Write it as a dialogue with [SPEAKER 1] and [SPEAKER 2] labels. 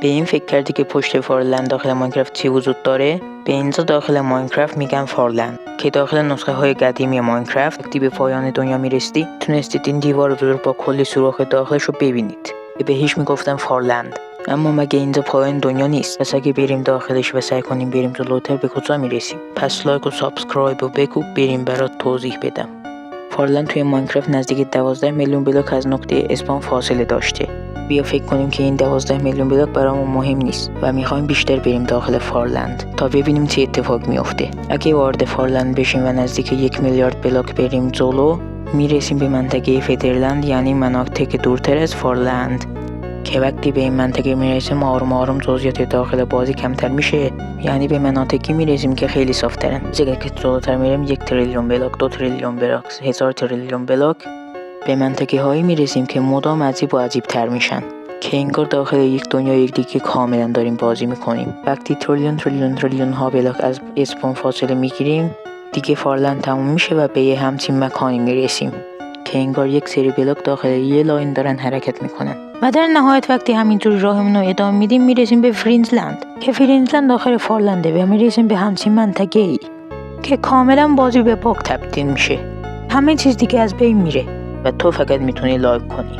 [SPEAKER 1] به این فکر کردی که پشت فارلند داخل ماینکرافت چی وجود داره؟ به اینجا داخل ماینکرافت میگن فارلند که داخل نسخه های قدیمی ماینکرافت وقتی به پایان دنیا میرسید تونستید این دیوار بزرگ با کلی سوراخ داخلش رو ببینید که بهش میگفتن فارلند. اما مگه اینجا پایان دنیا نیست؟ پس اگه بریم داخلش و سعی کنیم بریم جلوتر به کجا میرسیم؟ پس لایک و سابسکرایب و بگو بریم برات توضیح بدم. فارلند توی ماینکرافت نزدیک 12 میلیون بلاک از نقطه اسپان فاصله داشته. بیا فکر کنیم که این 12 میلیون بلاک برامون مهم نیست و میخوایم بیشتر بریم داخل فارلند تا ببینیم چه اتفاق میفته. اگه وارد فارلند بشیم و نزدیک 1 میلیارد بلاک بریم جلو میرسیم به منطقه فدرلند، یعنی مناطق دورتر از فارلند که وقتی به این منطقه میرسیم آروم آروم جزئیات داخل بازی کمتر میشه، یعنی به مناطقی میرسیم که خیلی صافترن. اگه که جلوتر میریم 1 تریلیون بلاک، 2 تریلیون بلاک، 1000 تریلیون بلاک به منطقه هایی میرسیم که مدام عجیب و عجیب تر میشن که انگار داخل یک دنیای دیگه کاملا داریم بازی میکنیم. وقتی تریلیون ها بلاک از اسپان فاصله میگیریم دیگه فارلند تموم میشه و به یه همچین مکانی میرسیم که انگار یک سری بلاک داخل یه لاین دارن حرکت میکنن و در نهایت وقتی همینجور راهمون رو ادامه میدیم میرسیم به فرینزلند که فرینزلند داخل فارلنده و میرسیم به همچین منطقه ای که کاملا بازی به باگ تبدیل میشه. همه چیز دیگه از بین میره و تو فقط میتونی لایک کنی.